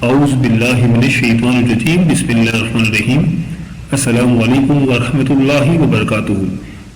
اعوذ باللہ من الشیطان الرجیم بسم اللہ الرحمن الرحیم السلام علیکم ورحمۃ اللہ وبرکاتہ۔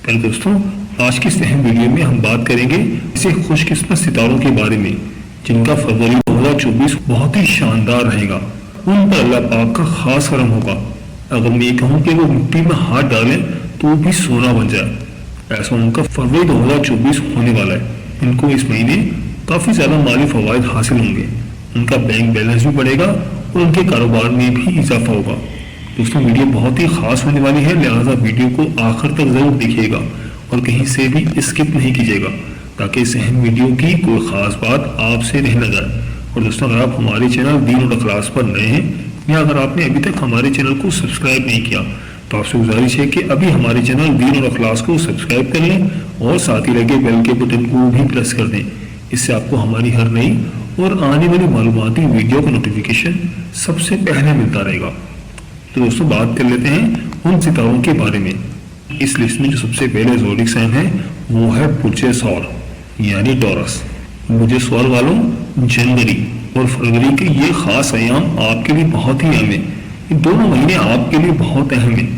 پہلے دوستوں، آج کی اس اہم ویڈیو میں ہم بات کریں گے ایسے خوش قسمت ستاروں کے بارے میں جن کا فروری 2024 بہت ہی شاندار رہے گا۔ ان پر اللہ پاک کا خاص کرم ہوگا۔ اگر میں یہ کہوں کہ وہ مٹی میں ہاتھ ڈالیں تو وہ بھی سونا بن جائے، ایسا ان کا فروری 2024 ہونے والا ہے۔ ان کو اس مہینے کافی زیادہ مالی فوائد حاصل ہوں گے، ان کا بینک بیلنس بھی بڑھے گا اور ان کے کاروبار میں بھی اضافہ ہوگا۔ دوستوں، ویڈیو بہت ہی خاص ہونے والی ہے، لہٰذا ویڈیو کو آخر تک ضرور دیکھیے گا اور کہیں سے بھی اسکپ نہیں کیجیے گا تاکہ اس اہم ویڈیو کی کوئی خاص بات آپ سے رہ نہ جائے۔ اور دوستوں، اگر آپ ہمارے چینل دین اور اخلاص پر نئے ہیں یا اگر آپ نے ابھی تک ہمارے چینل کو سبسکرائب نہیں کیا تو آپ سے گزارش ہے کہ ابھی ہمارے چینل دین اور اخلاص کو سبسکرائب کر لیں اور ساتھ ہی لگے بیل کے بٹن کو بھی پریس کر دیں۔ اس سے آپ کو ہماری ہر نئی اور آنے والی معلوماتی ویڈیو کا نوٹیفیکیشن سب سے پہلے ملتا رہے گا۔ تو دوستوں، بات کر لیتے ہیں ان ستاروں کے بارے میں۔ اس لسٹ میں جو سب سے پہلے زوڈک سائن ہے وہ ہے برج ثور یعنی ٹورس۔ برج ثور والوں، جنوری اور فروری کے یہ خاص ایام آپ کے لیے بہت ہی اہم ہیں۔ ان دونوں مہینے آپ کے لیے بہت اہم ہیں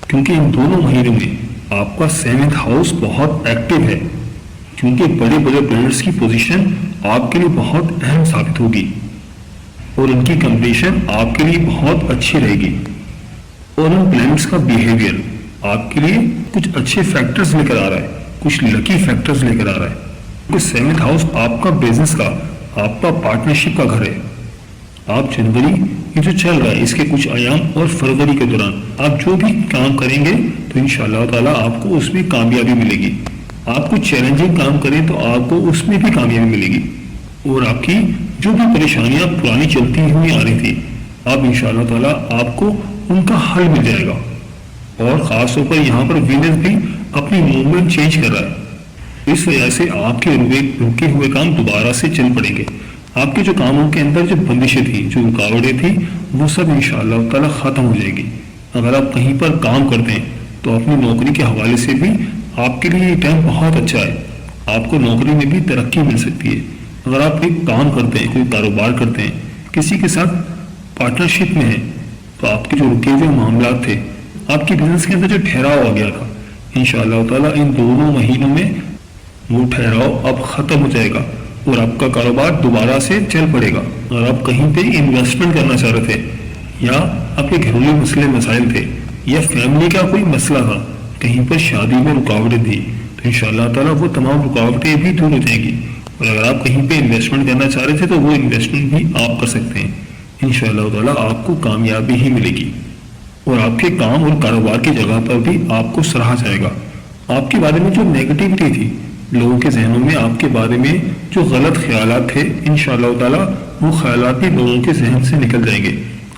کیونکہ ان دونوں مہینوں میں آپ کا 7th ہاؤس بہت ایکٹیو ہے، کیونکہ بڑے بڑے پلانٹس کی پوزیشن آپ کے لیے بہت اہم ثابت ہوگی اور ان کی کمپٹیشن آپ کے لیے بہت اچھی رہے گی، اور ان پلانٹس کا بیہیویئر آپ کے لیے کچھ اچھے فیکٹرز لے کر آ رہا ہے، کچھ لکی فیکٹرز لے کر آ رہا ہے۔ کیونکہ 7th ہاؤس آپ کا بزنس کا، آپ کا پارٹنرشپ کا گھر ہے۔ آپ جنوری یہ جو چل رہا ہے اس کے کچھ ایام اور فروری کے دوران آپ جو بھی کام کریں گے تو انشاءاللہ تعالیٰ آپ کو اس میں کامیابی ملے گی۔ آپ کو چیلنجنگ کام کریں تو آپ کو اس میں بھی کامیابی ملے گی، اور آپ کی جو بھی پریشانیاں پرانی چلتی ہوئی آ رہی تھی اب انشاءاللہ تعالیٰ آپ کو ان کا حل مل جائے گا۔ اور خاص طور پر یہاں پر وینس بھی اپنی موومنٹ چینج کر رہا ہے، اس وجہ سے آپ کے رکے ہوئے کام دوبارہ سے چل پڑیں گے۔ آپ کے جو کاموں کے اندر جو بندشیں تھیں، جو رکاوٹیں تھیں، وہ سب انشاءاللہ تعالیٰ ختم ہو جائے گی۔ اگر آپ کہیں پر کام کرتے ہیں تو اپنی نوکری کے حوالے سے بھی آپ کے لیے یہ ٹائم بہت اچھا ہے، آپ کو نوکری میں بھی ترقی مل سکتی ہے۔ اگر آپ کوئی کام کرتے ہیں، کوئی کاروبار کرتے ہیں، کسی کے ساتھ پارٹنرشپ میں ہیں تو آپ کے جو رکے ہوئے معاملات تھے، آپ کی بزنس کے اندر جو ٹھہراؤ آ گیا تھا، انشاءاللہ تعالیٰ ان دونوں مہینوں میں وہ ٹھہراؤ اب ختم ہو جائے گا اور آپ کا کاروبار دوبارہ سے چل پڑے گا۔ اگر آپ کہیں پہ انویسٹمنٹ کرنا چاہ رہے تھے یا آپ کے گھریلو مسئلے مسائل تھے یا فیملی کا کوئی مسئلہ تھا، کہیں پر شادی میں رکاوٹیں تھی تو انشاءاللہ تعالیٰ وہ تمام رکاوٹیں بھی دور ہو جائیں گی۔ اور اگر آپ کہیں پہ انویسٹمنٹ کرنا چاہ رہے تھے تو وہ انویسٹمنٹ بھی آپ کر سکتے ہیں، انشاءاللہ تعالیٰ آپ کو کامیابی ہی ملے گی، اور آپ کے کام اور کاروبار کی جگہ پر بھی آپ کو سراہا جائے گا۔ آپ کے بارے میں جو نیگیٹیوٹی تھی، لوگوں کے ذہنوں میں آپ کے بارے میں جو غلط خیالات تھے، انشاءاللہ تعالیٰ وہ خیالات بھی لوگوں کے ذہن سے نکل جائیں گے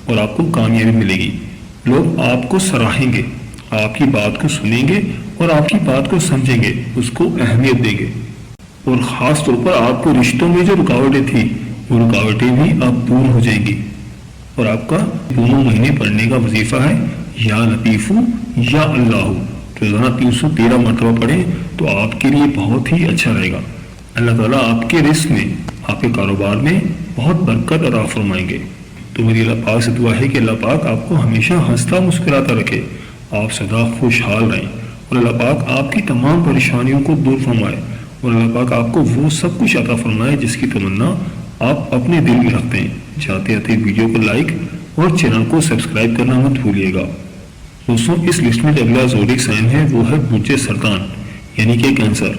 اور آپ کو کامیابی ملے گی۔ لوگ آپ کو سراہیں گے، آپ کی بات کو سنیں گے اور آپ کی بات کو سمجھیں گے، اس کو اہمیت دیں گے، اور خاص طور پر آپ کو رشتوں میں جو رکاوٹیں تھیں وہ رکاوٹیں بھی اب دور ہو جائیں گی۔ اور آپ کا دونوں مہینے پڑھنے کا وظیفہ ہے یا لطیفو یا اللہ، روزانہ 313 مرتبہ پڑھیں تو آپ کے لیے بہت ہی اچھا رہے گا۔ اللہ تعالیٰ آپ کے رزق میں، آپ کے کاروبار میں بہت برکت عطا فرمائیں گے۔ تو میری اللہ پاک سے دعا ہے کہ اللہ پاک آپ کو ہمیشہ ہنستا مسکراتا رکھے، آپ سدا خوشحال رہیں، اور اللہ پاک آپ کی تمام پریشانیوں کو دور فرمائے، اور اللہ پاک آپ کو وہ سب کچھ عطا فرمائے جس کی تمنا آپ اپنے دل میں رکھتے ہیں۔ چاہتے آتے ویڈیو کو لائک اور چینل کو سبسکرائب کرنا مت بھولیے گا۔ دوستوں، اس لسٹ میں جو اگلا زوڈک سائن ہے وہ ہے برج سرطان یعنی کہ کینسر۔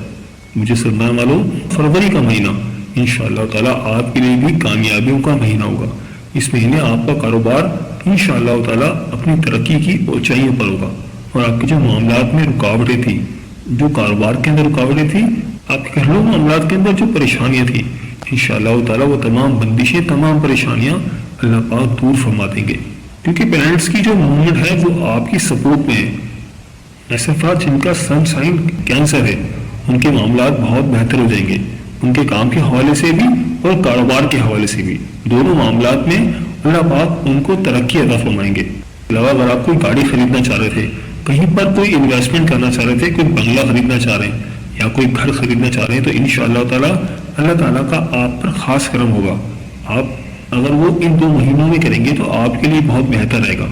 برج سرطان والوں، فروری کا مہینہ انشاءاللہ تعالیٰ آپ کے لیے بھی کامیابیوں کا مہینہ ہوگا۔ اس مہینے آپ کا کاروبار انشاءاللہ تعالیٰ اپنی ترقی کی اونچائیوں پر ہوگا، اور آپ کے جو معاملات میں رکاوٹیں تھیں، جو کاروبار کے اندر رکاوٹیں تھیں، آپ کے گھریلو معاملات کے اندر جو پریشانیاں تھیں، انشاءاللہ تعالیٰ وہ تمام بندشیں، تمام پریشانیاں اللہ پاک دور فرما دیں گے، کیونکہ پلانٹس کی جو موومنٹ ہے وہ آپ کی سپورٹ میں ہے۔ ایسے افراد جن کا سن سائن کینسر ہے، ان کے معاملات بہت بہتر ہو جائیں گے، ان کے کام کے حوالے سے بھی اور کاروبار کے حوالے سے بھی، دونوں معاملات میں اللہ پاک ان کو ترقی عطا فرمائیں گے۔ علاوہ اگر آپ کوئی گاڑی خریدنا چاہ رہے تھے، کہیں پر کوئی انویسٹمنٹ کرنا چاہ رہے تھے، کوئی بنگلہ خریدنا چاہ رہے ہیں یا کوئی گھر خریدنا چاہ رہے ہیں، تو انشاءاللہ تعالیٰ اللہ تعالیٰ کا آپ پر خاص کرم ہوگا۔ آپ اگر وہ ان 2 مہینوں میں کریں گے تو آپ کے لیے بہت بہتر رہے گا،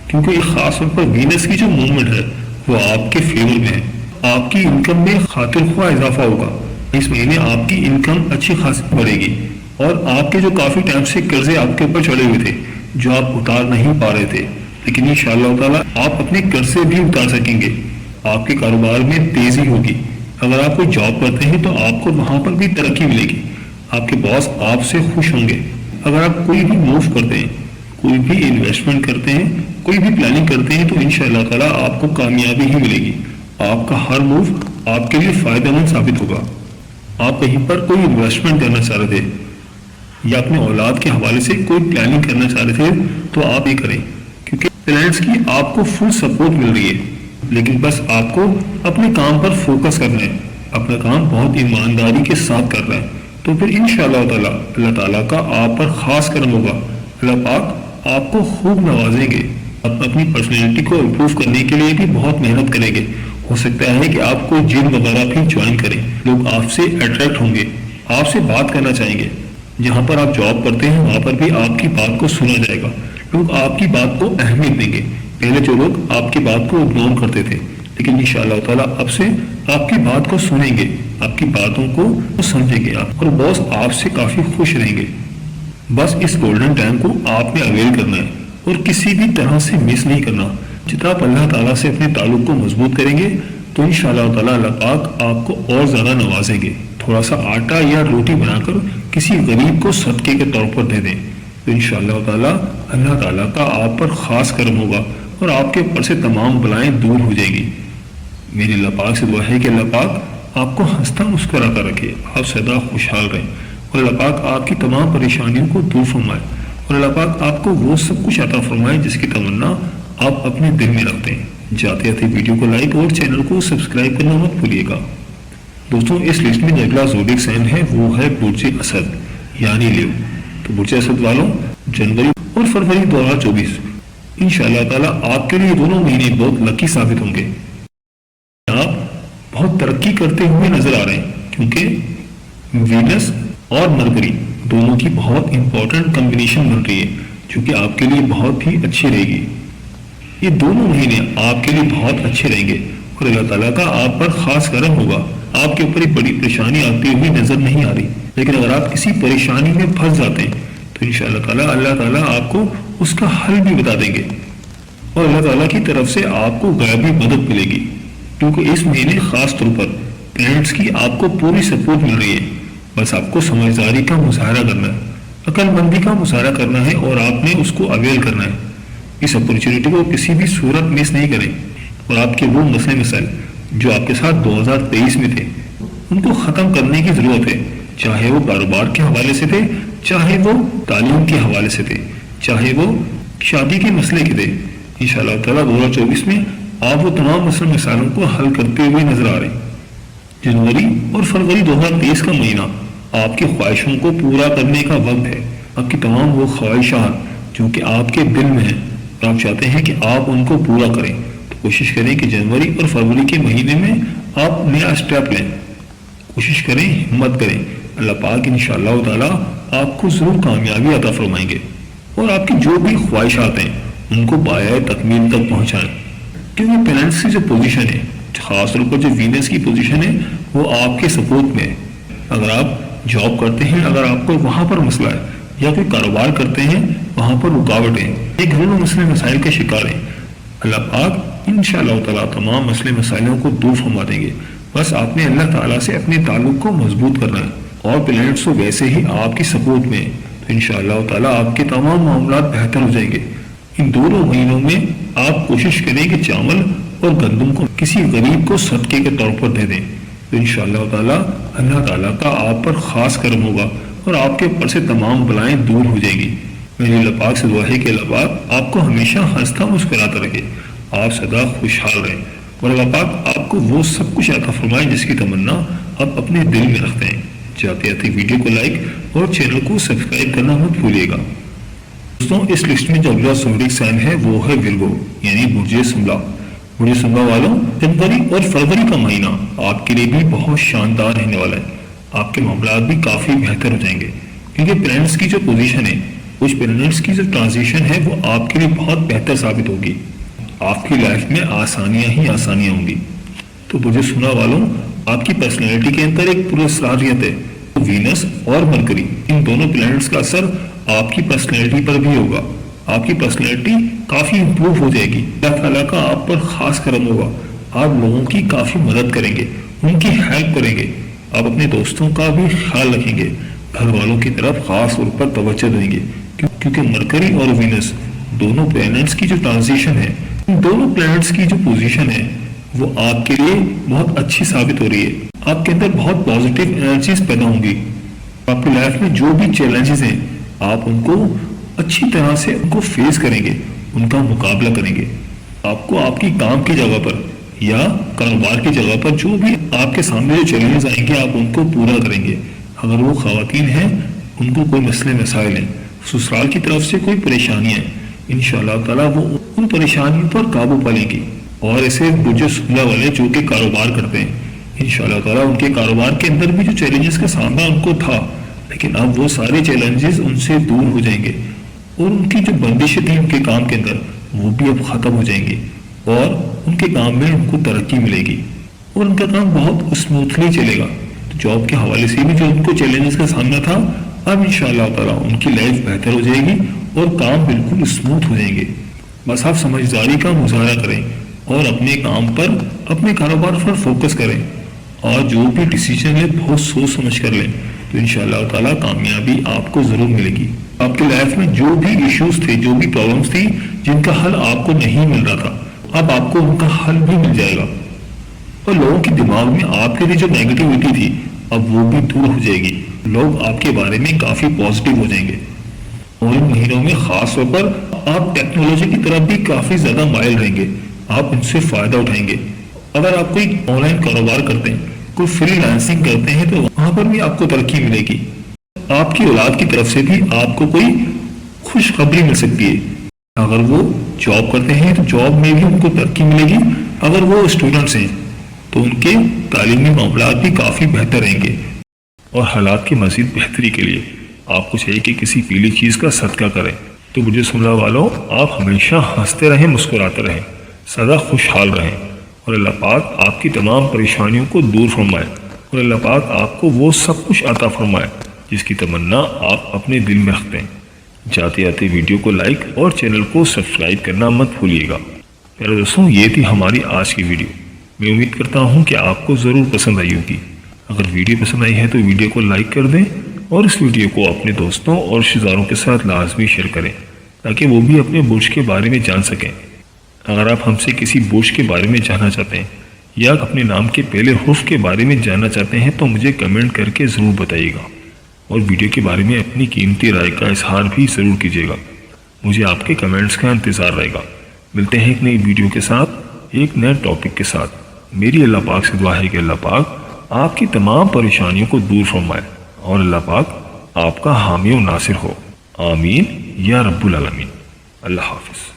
کیونکہ یہ خاص طور پر وینس کی جو موومنٹ ہے وہ آپ کے فیور میں ہے۔ آپ کی انکم میں خاطر خواہ اضافہ ہوگا، اس مہینے آپ کی انکم اچھی خاصی بڑھے گی، اور آپ کے جو کافی ٹائم سے قرضے آپ کے اوپر چڑھے ہوئے تھے جو آپ اتار نہیں پا رہے تھے، لیکن انشاءاللہ تعالیٰ آپ اپنے قرضے بھی اتار سکیں گے۔ آپ کے کاروبار میں تیزی ہوگی۔ اگر آپ کوئی جاب کرتے ہیں تو آپ کو وہاں پر بھی ترقی ملے گی، آپ کے باس آپ سے خوش ہوں گے۔ اگر آپ کوئی بھی موو کرتے ہیں، کوئی بھی انویسٹمنٹ کرتے ہیں، کوئی بھی پلاننگ کرتے ہیں تو انشاءاللہ تعالیٰ آپ کو کامیابی ہی ملے گی۔ آپ کا ہر موو آپ کے لیے فائدہ مند ثابت ہوگا۔ آپ کہیں پر کوئی انویسٹمنٹ کرنا چاہ رہے تھے یا اپنے اولاد کے حوالے سے کوئی پلاننگ کرنا چاہ رہے تھے تو آپ یہ کریں، کیونکہ پلانس کی آپ کو فل سپورٹ مل رہی ہے، لیکن بس آپ کو اپنے کام پر فوکس کرنا ہے، اپنا کام بہت ایمانداری کے ساتھ کرنا ہے، تو پھر انشاءاللہ تعالیٰ اللہ تعالیٰ کا آپ پر خاص کرم ہوگا۔ اللہ پاک آپ کو خوب نوازیں گے۔ آپ اپنی پرسنالٹی کو امپروو کرنے کے لیے بھی بہت محنت کریں گے۔ ہو سکتا ہے کہ آپ کو جم وغیرہ بھی جوائن کریں، لوگ آپ سے اٹریکٹ ہوں گے، آپ سے بات کرنا چاہیں گے۔ جہاں پر آپ جاب کرتے ہیں وہاں پر بھی آپ کی بات کو سنا جائے گا، لوگ آپ کی بات کو اہمیت دیں گے۔ پہلے جو لوگ آپ کی بات کو اگنور کرتے تھے، لیکن انشاءاللہ تعالیٰ اب سے آپ کی بات کو سنیں گے، آپ کی باتوں کو سمجھیں گے، اور باس آپ سے کافی خوش رہیں گے۔ بس اس گولڈن ٹائم کو آپ نے اویل کرنا ہے اور کسی بھی طرح سے مس نہیں کرنا۔ جتنا آپ اللہ تعالیٰ سے اپنے تعلق کو مضبوط کریں گے تو انشاءاللہ تعالیٰ اللہ پاک آپ کو اور زیادہ نوازیں گے۔ تھوڑا سا آٹا یا روٹی بنا کر کسی غریب کو صدقے کے طور پر دے دیں تو انشاءاللہ تعالیٰ اللہ تعالیٰ کا آپ پر خاص کرم ہوگا اور آپ کے اوپر سے تمام بلائیں دور ہو جائیں گی۔ میری اللہ پاک سے دعا ہے کہ اللہ پاک آپ کو ہنستا مسکراتا رکھے، آپ سدا خوشحال رہیں، اور اللہ پاک آپ کی تمام پریشانیوں کو دور فرمائے، اور اللہ پاک آپ کو وہ سب کچھ عطا فرمائے جس کی تمنا آپ اپنے دل میں رکھتے ہیں۔ جاتے جاتے ویڈیو کو لائک اور چینل کو سبسکرائب کرنا مت بھولیے گا۔ دوستوں اس لسٹ میں جو اگلا زوڈک سائن ہے وہ ہے برج اسد یعنی لیو۔ تو برج اسد والوں جنوری اور فروری 2024 انشاءاللہ تعالیٰ آپ کے لیے دونوں مہینے بہت لکی ثابت ہوں گے۔ آپ بہت ترقی کرتے ہوئے نظر آ رہے ہیں، کیونکہ وینس اور مرکری دونوں کی بہت امپورٹنٹ کمبینیشن بن رہی ہے جو کہ آپ کے لیے بہت ہی اچھی رہے گی۔ یہ دونوں مہینے آپ کے لیے بہت اچھے رہیں گے اور اللہ تعالیٰ کا آپ پر خاص کرم ہوگا۔ آپ کے اوپر ایک بڑی پریشانی آتی ہوئی نظر نہیں آ رہی، لیکن اگر آپ کسی پریشانی میں پھنس جاتے ہیں تو انشاءاللہ تعالیٰ اللہ تعالیٰ آپ کو اس کا حل بھی بتا دیں گے، اور اللہ تعالیٰ کی طرف سے آپ کو غیبی مدد ملے گی، کیونکہ اس مہینے خاص طور پر پیرنٹس کی آپ کو پوری سپورٹ مل رہی ہے۔ بس آپ کو سمجھداری کا مظاہرہ کرنا ہے، عقل مندی کا مظاہرہ کرنا ہے، اور آپ نے اس کو اویل کرنا ہے۔ اس اپرچونٹی کو کسی بھی صورت مس نہیں کریں، اور آپ کے وہ مسئلے مسائل جو آپ کے ساتھ 2023 میں تھے ان کو ختم کرنے کی ضرورت ہے، چاہے وہ کاروبار کے حوالے سے تھے، چاہے وہ تعلیم کے حوالے سے تھے، چاہے وہ شادی کے مسئلے کے تھے۔ انشاءاللہ تعالیٰ 2024 میں آپ وہ تمام مسئلے مسائلوں کو حل کرتے ہوئے نظر آ رہے ہیں۔ جنوری اور فروری 2023 کا مہینہ آپ کی خواہشوں کو پورا کرنے کا وقت ہے۔ آپ کی تمام وہ خواہشات جو کہ آپ کے دل میں ہیں اور آپ چاہتے ہیں کہ آپ ان کو پورا کریں، تو کوشش کریں کہ جنوری اور فروری کے مہینے میں آپ نیا اسٹیپ لیں، کوشش کریں، ہمت کریں۔ اللہ پاک انشاءاللہ تعالیٰ آپ کو ضرور کامیابی عطا فرمائیں گے، اور آپ کی جو بھی خواہشات ہیں ان کو بایائے تکمیل تک پہنچائیں، کیونکہ پلانٹس کی جو پوزیشن ہے، خاص طور پر جو وینس کی پوزیشن ہے وہ آپ کے سپورٹ میں ہے۔ اگر آپ جاب کرتے ہیں، اگر آپ کو وہاں پر مسئلہ ہے، یا کوئی کاروبار کرتے ہیں وہاں پر رکاوٹیں، ایک گھریلو مسئلے مسائل کے شکار ہیں، اللہ پاک انشاءاللہ تعالیٰ تمام مسئلے مسائلوں کو دور فرما دیں گے۔ بس آپ نے اللہ تعالیٰ سے اپنے تعلق کو مضبوط کرنا ہے، اور پلانٹس تو ویسے ہی آپ کی سپورٹ میں ہے، تو انشاءاللہ تعالیٰ آپ کے تمام معاملات بہتر ہو جائیں گے۔ ان دونوں مہینوں میں آپ کوشش کریں کہ چاول اور گندم کو کسی غریب کو صدقے کے طور پر دے دیں، تو انشاءاللہ تعالیٰ اللہ تعالیٰ کا آپ پر خاص کرم ہوگا اور آپ کے اوپر سے تمام بلائیں دور ہو جائیں گی۔ میری اللہ پاک سے دعا ہے کہ اللہ پاک آپ کو ہمیشہ ہنستا مسکراتا رکھے، آپ سدا خوشحال رہیں، اور اللہ پاک آپ کو وہ سب کچھ عطا فرمائے جس کی تمنا آپ اپنے دل میں رکھتے ہیں۔ جاتے جاتے ویڈیو کو لائک اور چینل کو سبسکرائب کرنا مت بھولیے گا۔ دوستوں اس لسٹ میں جو اگلا زوڈک سائن ہے وہ ہے ورگو یعنی برج سنبلا۔ برج سنبلا والوں جنوری اور فروری کا مہینہ آپ کے لیے بھی بہت شاندار رہنے والا ہے۔ آپ کے معاملات بھی کافی بہتر ہو جائیں گے، کیونکہ پلانٹس کی جو پوزیشن ہے، کچھ پلانٹس کی جو ٹرانزیشن ہے وہ آپ کے لیے بہت بہتر ثابت ہوگی، آپ کی لائف میں آسانیاں ہی آسانیاں ہوں گی۔ تو مجھے سنا والوں، آپ کی پرسنالٹی کے اندر ایک پراسراریت ہے، وینس اور مرکری، ان دونوں پلانٹس کا اثر آپ کی پرسنالٹی پر بھی ہوگا۔ آپ کی پرسنالٹی کافی امپروو ہو جائے گی، اللہ تعالیٰ کا آپ پر خاص کرم ہوگا، آپ لوگوں کی کافی مدد کریں گے، ان کی ہیلپ کریں گے، آپ اپنے دوستوں کا بھی خیال رکھیں گے، گھر والوں کی طرف خاص طور پر توجہ دیں گے، کیونکہ مرکری اور وینس دونوں پلانٹس کی جو ٹرانزیشن ہے، ان دونوں پلانٹس کی جو پوزیشن ہے وہ آپ کے لیے بہت اچھی ثابت ہو رہی ہے۔ آپ کے اندر بہت پازیٹیو انرجیز پیدا ہوں گی، آپ کی لائف میں جو بھی چیلنجز ہیں آپ ان کو اچھی طرح سے ان کو فیس کریں گے، ان کا مقابلہ کریں گے۔ آپ کو آپ کی کام کی جگہ پر یا کاروبار کی جگہ پر جو بھی آپ کے سامنے جو چیلنجز آئیں گے آپ ان کو پورا کریں گے۔ اگر وہ خواتین ہیں، ان کو کوئی مسئلے مسائل ہیں، سسرال کی طرف سے کوئی پریشانیاں ہیں، انشاءاللہ تعالیٰ وہ ان پریشانیوں پر قابو پا لیں گی۔ اور ایسے بجے سلح والے جو کہ کاروبار کرتے ہیں، انشاءاللہ تعالیٰ ان کے کاروبار کے اندر بھی جو چیلنجز کا سامنا ان کو تھا، لیکن اب وہ سارے چیلنجز ان سے دور ہو جائیں گے، اور ان کی جو بندشیں تھیں ان کے کام کے اندر وہ بھی اب ختم ہو جائیں گی، اور ان کے کام میں ان کو ترقی ملے گی، اور ان کا کام بہت اسموتھلی چلے گا۔ تو جاب کے حوالے سے بھی جو ان کو چیلنجز کا سامنا تھا، اب انشاءاللہ تعالیٰ ان کی لائف بہتر ہو جائے گی اور کام بالکل اسموتھ ہو جائیں گے۔ بس آپ سمجھداری کا مظاہرہ کریں اور اپنے کام پر، اپنے کاروبار پر فوکس کریں، اور جو بھی ڈیسیجن ہے بہت سوچ سمجھ کر لیں، تو انشاءاللہ تعالیٰ کامیابی آپ کو ضرور ملے گی۔ آپ کی لائف میں جو بھی ایشوز تھے، جو بھی پرابلمس تھی جن کا حل آپ کو نہیں مل رہا تھا، اب آپ کو ان کا حل بھی مل جائے گا، اور لوگوں کے دماغ میں آپ کے لیے جو نیگیٹیوٹی تھی اب وہ بھی دور ہو جائے گی، لوگ آپ کے بارے میں کافی پازیٹیو ہو جائیں گے۔ اور ان مہینوں میں خاص طور پر آپ ٹیکنالوجی کی طرف بھی کافی زیادہ مائل رہیں گے، آپ ان سے فائدہ اٹھائیں گے۔ اگر آپ کوئی آن لائن کاروبار کرتے ہیں، کوئی فری لانسنگ کرتے ہیں، تو وہاں پر بھی آپ کو ترقی ملے گی۔ آپ کی اولاد کی طرف سے بھی آپ کو کوئی خوشخبری مل سکتی ہے، اگر وہ جاب کرتے ہیں تو جاب میں بھی ان کو ترقی ملے گی، اگر وہ اسٹوڈنٹس ہیں تو ان کے تعلیمی معاملات بھی کافی بہتر رہیں گے۔ اور حالات کی مزید بہتری کے لیے آپ کو چاہیے کہ کسی پیلی چیز کا صدقہ کریں۔ تو مجھے سننے والوں، آپ ہمیشہ ہنستے رہیں، مسکراتے رہیں، سدا خوشحال رہیں، اور اللہ پاک آپ کی تمام پریشانیوں کو دور فرمائے، اور اللہ پاک آپ کو وہ سب کچھ عطا فرمائے جس کی تمنا آپ اپنے دل میں رکھتے ہیں۔ جاتے آتے ویڈیو کو لائک اور چینل کو سبسکرائب کرنا مت بھولیے گا۔ میرے دوستوں، یہ تھی ہماری آج کی ویڈیو، میں امید کرتا ہوں کہ آپ کو ضرور پسند آئی ہوگی۔ اگر ویڈیو پسند آئی ہے تو ویڈیو کو لائک کر دیں، اور اس ویڈیو کو اپنے دوستوں اور رشتہ داروں کے ساتھ لازمی شیئر کریں تاکہ وہ بھی اپنے برج کے بارے میں جان سکیں۔ اگر آپ ہم سے کسی برج کے بارے میں جاننا چاہتے ہیں یا اپنے نام کے پہلے حرف کے بارے میں جاننا چاہتے ہیں تو مجھے کمنٹ کر کے ضرور بتائیے گا، اور ویڈیو کے بارے میں اپنی قیمتی رائے کا اظہار بھی ضرور کیجیے گا۔ مجھے آپ کے کمنٹس کا انتظار رہے گا۔ ملتے ہیں ایک نئی ویڈیو کے ساتھ، ایک نئے ٹاپک کے ساتھ۔ میری اللہ پاک سے دعا ہے کہ اللہ پاک آپ کی تمام پریشانیوں کو دور فرمائے، اور اللہ پاک آپ کا حامی و ناصر ہو۔ آمین یا رب العالمین۔ اللہ حافظ۔